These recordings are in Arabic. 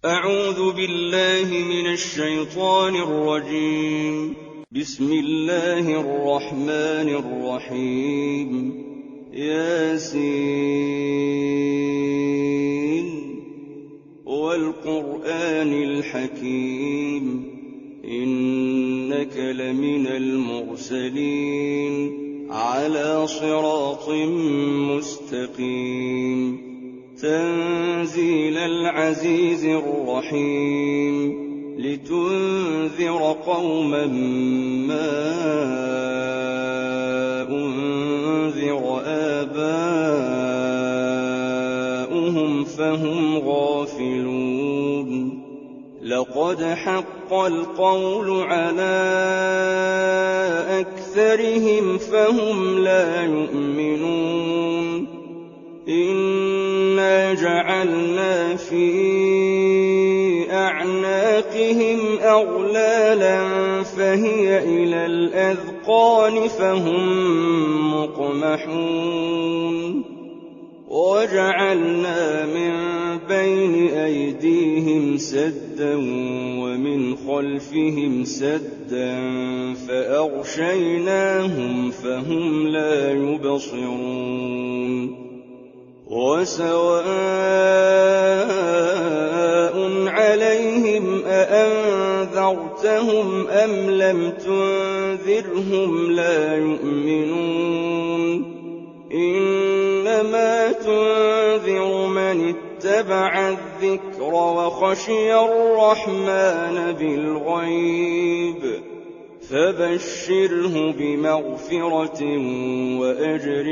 أعوذ بالله من الشيطان الرجيم. بسم الله الرحمن الرحيم. ياسين والقرآن الحكيم إنك لمن المرسلين على صراط مستقيم تنزيل العزيز الرحيم لتنذر قوما ما أنذر آباؤهم فهم غافلون لقد حق القول على أكثرهم فهم لا يؤمنون إنا جعلنا في أعناقهم أغلالا فهي إلى الأذقان فهم مقمحون وجعلنا من بين أيديهم سدا ومن خلفهم سدا فأغشيناهم فهم لا يبصرون وسواء عليهم أأنذرتهم أم لم تنذرهم لا يؤمنون إنما تنذر من اتبع الذكر وخشي الرحمن بالغيب فبشره بمغفرة وأجر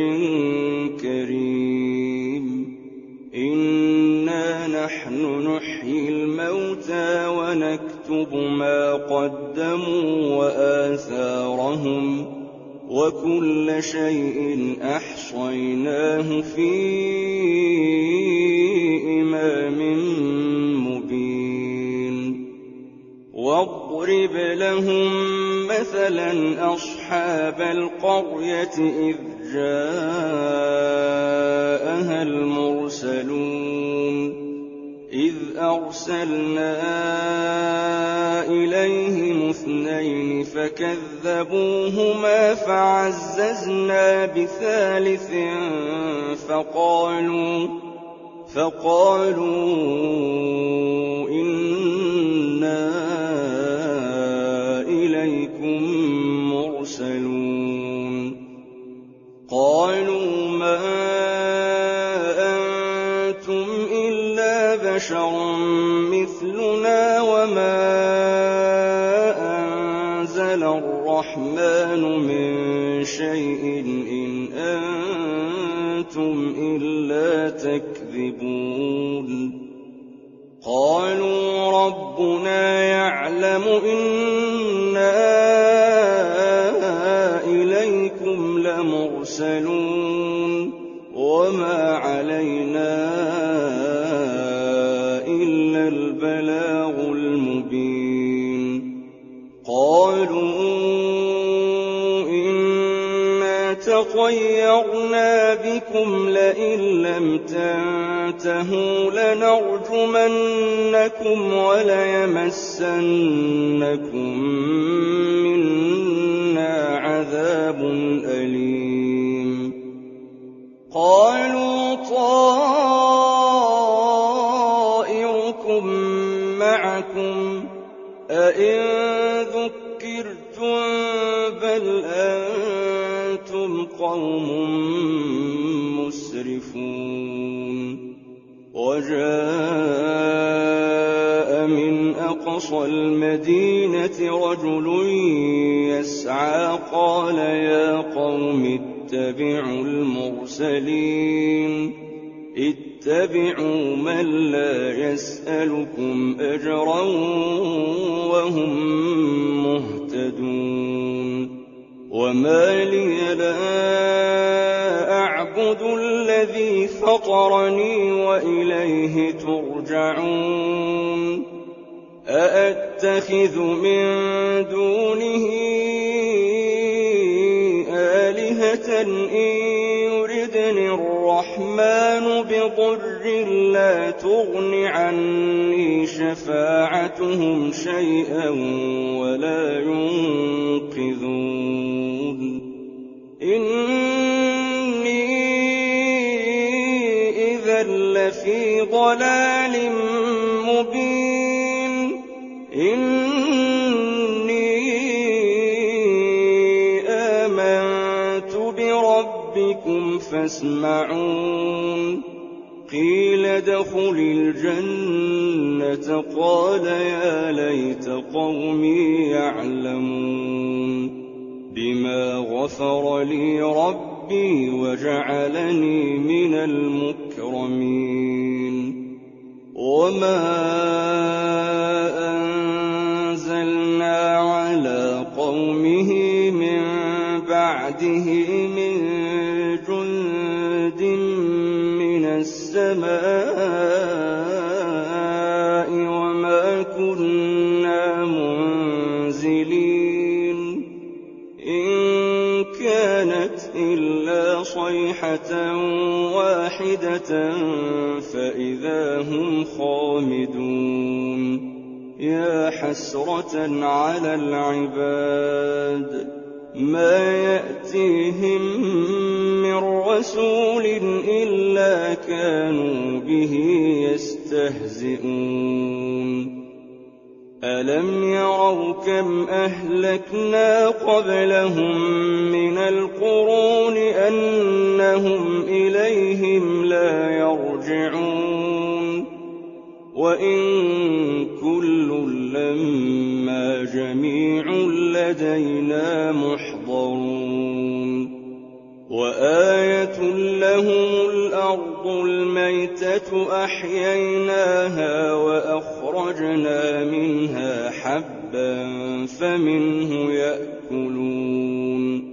كريم إنا نحن نحيي الموتى ونكتب ما قدموا وآثارهم وكل شيء أحصيناه في إمام مبين واضرب لهم مثلا أصحاب القرية إذ جاءها المرسلون إذ أرسلنا إليهم اثنين فكذبوهما فعززنا بثالث فقالوا إنا إليكم مرسلون قالوا ما أنتم إلا بشر مثلنا وما أنزل الرحمن من شيء إن أنتم إلا تكذبون قالوا ربنا يعلم إنا إليكم لمرسلون وما علينا إلا البلاغ المبين قالوا إنا تطيرنا بكم لئن لم تنتهوا لنرجمنكم وليمسنكم منا عذاب أليم قالوا طائركم معكم أئن ذكرتم بل أنتم قوم مسرفون وجاء من أقصى المدينة رجل يسعى قال يا قوم اتبعوا المرسلين اتبعوا من لا يسألكم أجرا وهم مهتدون وما لي لا أعبد الذي فطرني وإليه ترجعون أأتخذ من دونه آلهة إن يردني الرحمن بضر ضر لا تغن عني شفاعتهم شيئا ولا ينقذون إني إذا لفي ضلال مبين إني آمنت بربكم فاسمعون قيل ادخل الجنة قال يا ليت قومي يعلمون بما غفر لي ربي وجعلني من المكرمين وما أنزلنا على قومه من بعده من جند من السماء وما كنا منزلين إن كانت إلا صيحة واحدة فإذا هم خامدون يا حسرة على العباد ما يأتيهم من رسول إلا كانوا به يستهزئون ألم يروا كم أهلكنا قبلهم من القرون أنهم إليهم لا يرجعون وإن كل لما جميع لدينا محضرون وآية لهم الأرض الميتة أحييناها وأخرجنا منها حبا فمنه يأكلون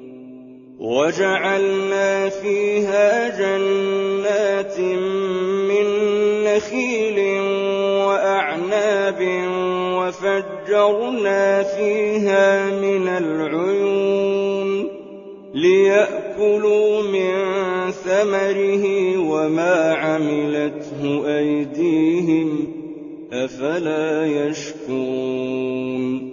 وجعلنا فيها جنات من نخيل وأعناب وفجرنا فيها من العيون ليأكلوا من ثمره وما عملته أيديهم أفلا يشكرون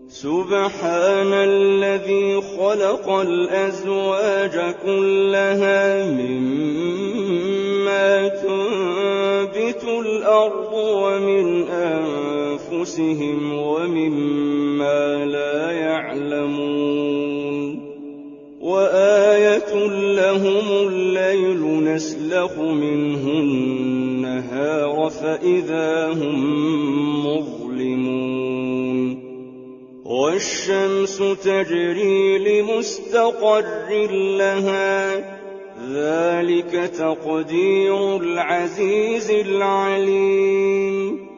سبحان الذي خلق الأزواج كلها مما تنبت الأرض ومن أنفسهم ومما لا يعلمون وآية لهم الليل نسلخ منه النهار فإذا هم مظلمون والشمس تجري لمستقر لها ذلك تقدير العزيز العليم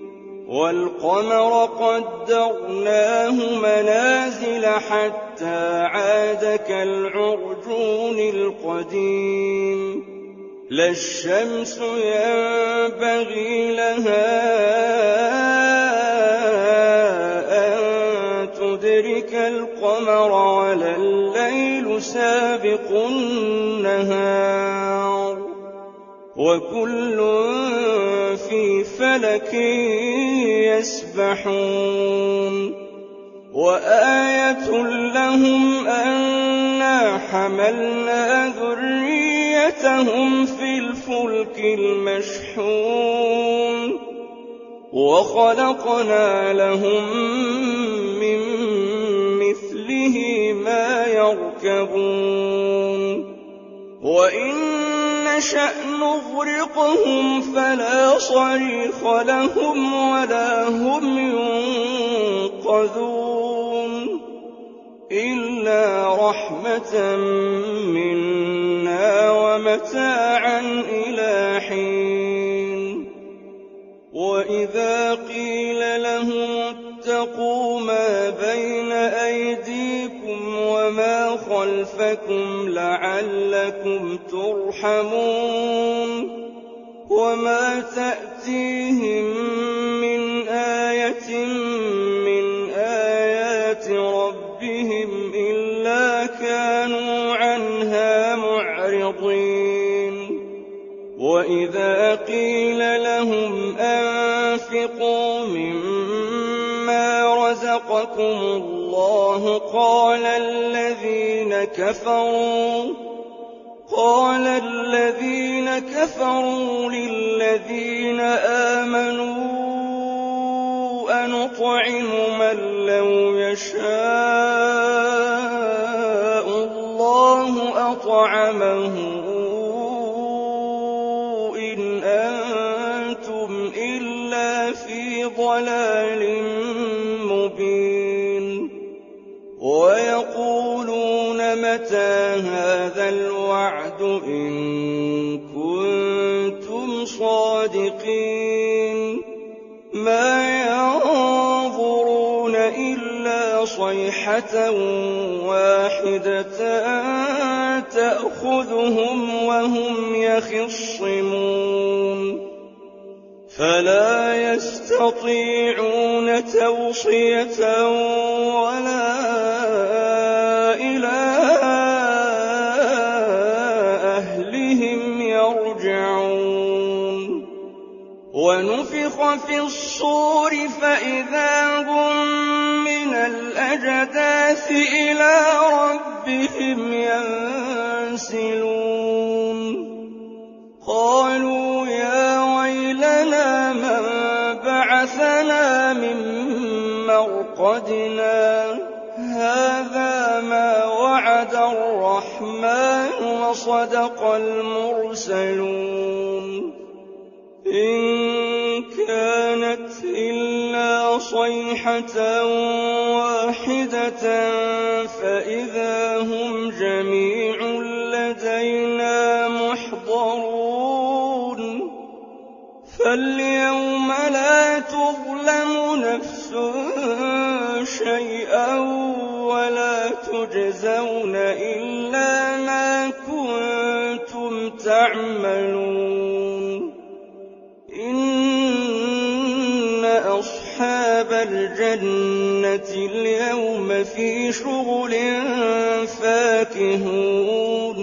والقمر قدرناه منازل حتى عاد كالعرجون القديم لا الشمس ينبغي لها أن تدرك القمر ولا الليل سابق النهار وكل في فلك يسبحون وآية لهم أنا حملنا ذريتهم في الفلك المشحون وخلقنا لهم من مثله ما يركبون وإن نشأ نغرقهم فلا صريخ لهم ولا هم ينقذون إلا رحمة منا ومتاعا إلى حين وإذا قيل لهم اتقوا ما بين أيديكم وما خلفكم لعلكم ترحمون وما تأتيهم من آية من آيات ربهم إلا كانوا عنها معرضين وإذا قيل لهم أنفقوا مما رزقكم الله قال الذين كفروا للذين آمنوا أنطعم من لو يشاء الله أطعمه إن أنتم إلا في ضلال مبين ويقولون متى هذا الوعد إن كنتم صادقين ما ينظرون إلا صيحة واحدة تأخذهم وهم يخصمون فلا يستطيعون توصية ولا إلى أهلهم يرجعون ونفخ في الصور فإذا هم من الأجداث إلى ربهم ينسلون قالوا يا ويلنا من بعثنا من مرقدنا هذا ما وعد الرحمن وصدق المرسلون إن كانت إلا صيحة واحدة فإذا هم جميع لدينا محضرون فاليوم لا تظلم نفس شيئا ولا تجزون إلا ما كنتم تعملون إن أصحاب الجنة اليوم في شغل فاكهون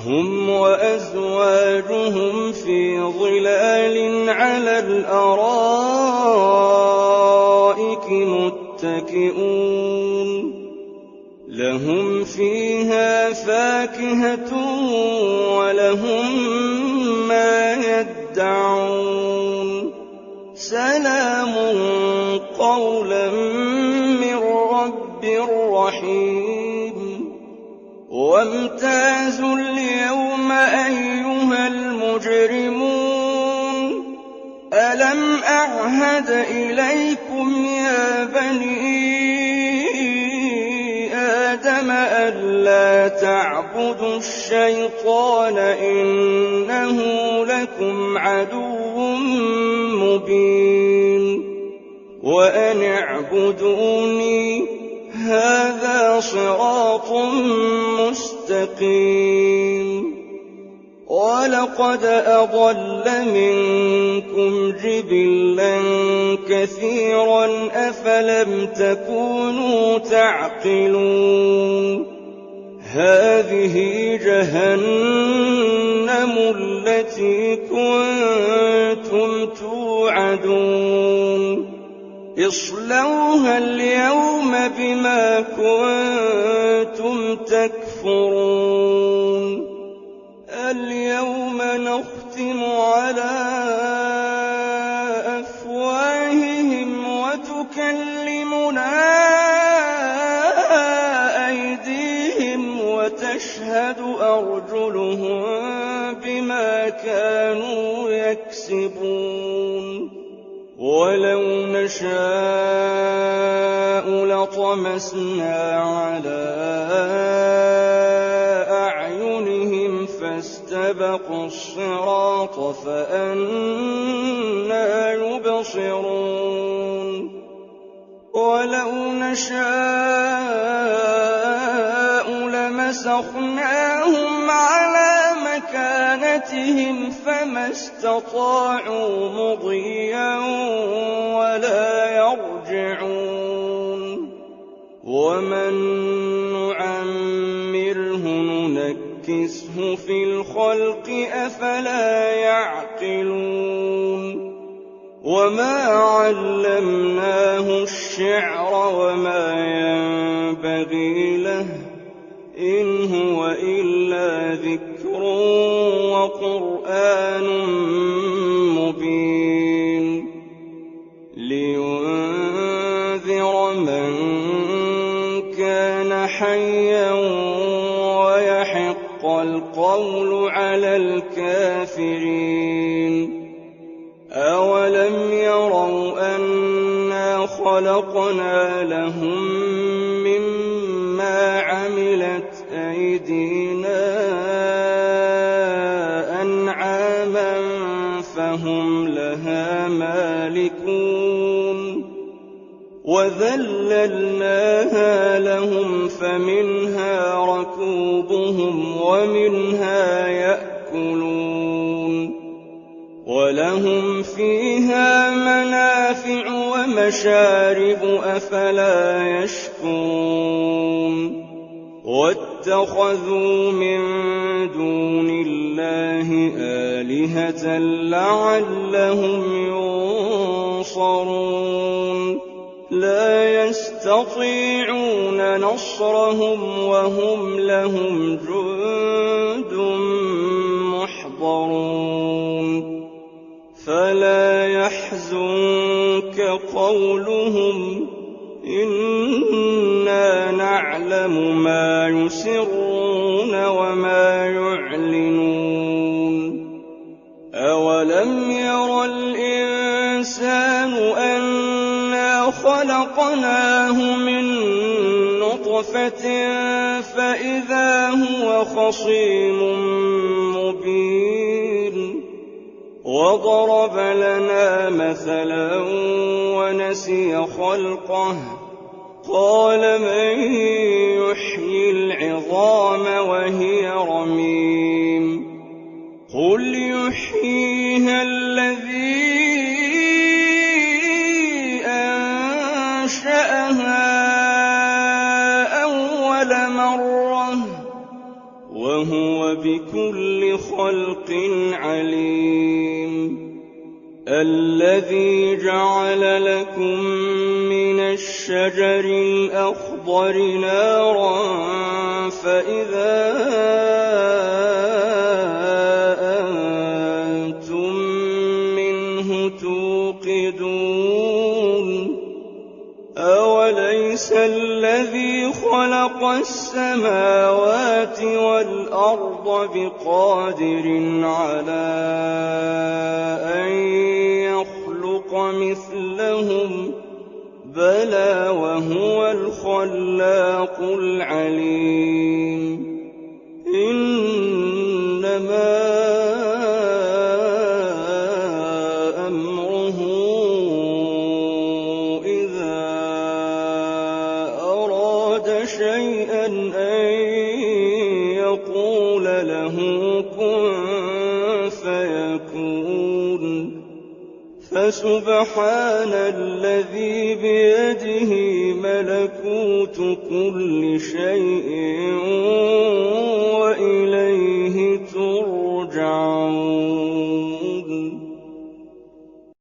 هم وأزواجهم في ظلال على الأرائك متكئون لهم فيها فاكهة ولهم ما يدعون سلام قولا من رب رحيم وامتازوا اليوم أيها المجرمون ألم أعهد إليكم يا بني آدم ألا تعبدوا الشيطان إنه لكم عدو مبين وأن اعبدوني هذا صراط مستقيم ولقد أضل منكم جبلا كثيرا أفلم تكونوا تعقلون هذه جهنم التي كنتم توعدون اصلوها اليوم بما كنتم تكفرون اليوم نختم على أفواههم وتكلمنا أيديهم وتشهد أرجلهم بما كانوا يكسبون ولو نشاء لطمسنا على أعينهم فاستبقوا الصراط فأنى يبصرون ولو نشاء لمسخناهم على مكانتهم فما استطاعوا مضيا ولا يرجعون ومن نعمره ننكسه نُنكِسْهُ فِي الْخَلْقِ أَفَلَا يَعْقِلُونَ وَمَا عَلَّمْنَاهُ الشِّعْرَ وَمَا يَنبَغِي لَهُ إِنْ هُوَ إِلَّا ذِكْرٌ وَقُرْآنٌ مُّبِينٌ لِيُنذِرَ مَن كَانَ حَيًّا وَيَحِقَّ الْقَوْلُ عَلَى الْكَافِرِينَ أَوَلَمْ يَرَوْا أَنَّا خَلَقْنَا لَهُم مِّمَّا عَمِلَتْ أَيْدِينَا أَنْعَامًا فَهُمْ لَهَا مَالِكُونَ وَذَلَّلْنَاهَا لَهُمْ فَمِنْهَا رَكُوبُهُمْ وَمِنْهَا يَأْكُلُونَ وَلَهُمْ فِيهَا مَنَافِعُ وَمَشَارِبُ أَفَلَا يَشْكُرُونَ وَاتَّخَذُوا مِن دُونِ اللَّهِ آلِهَةً لَّعَلَّهُمْ يُنصَرُونَ لَا يَسْتَطِيعُونَ نَصْرَهُمْ وَهُمْ لَهُمْ جُندٌ مُّحْضَرُونَ فَلَا يَحْزُنكَ قَوْلُهُمْ إِنَّا نَعْلَمُ مَا يُسِرُّونَ وَمَا يُعْلِنُونَ أَوَلَمْ يَرَ الْإِنسَانُ أَنَّا خَلَقْنَاهُ مِن نُّطْفَةٍ فَإِذَا هُوَ خَصِيمٌ مُّبِينٌ وَضَرَبَ لَنَا مَثَلًا وَنَسِيَ خَلْقَهُ قَالَ مَن يُحْيِي الْعِظَامَ وَهِيَ رَمِيمٌ قُلْ يُحْيِيهَا الَّذِي أَنشَأَهَا أَوَّلَ مَرَّةٍ وَهُوَ بِكُلِّ خَلْقٍ عَلِيمٌ الَّذِي جَعَلَ لَكُم مِّنَ الشَّجَرِ الْأَخْضَرِ نَارًا فَإِذَا أَنتُم مِّنْهُ تُوقِدُونَ أَوَلَيْسَ الَّذِي خَلَقَ السَّمَاوَاتِ وَالْأَرْضَ بِقَادِرٍ عَلَىٰ أَن يَخْلُقَ مِثْلَهُم بَلَىٰ وَهُوَ الْخَلَّاقُ الْعَلِيمُ إِنَّمَا أَمْرُهُ إِذَا أَرَادَ شَيْئًا أَن يَقُولَ لَهُ كُن فَيَكُونُ فَسُبْحَانَ الَّذِي بِيَدِهِ مَلَكُوتُ كُلِّ شَيْءٍ وَإِلَيْهِ تُرْجَعُونَ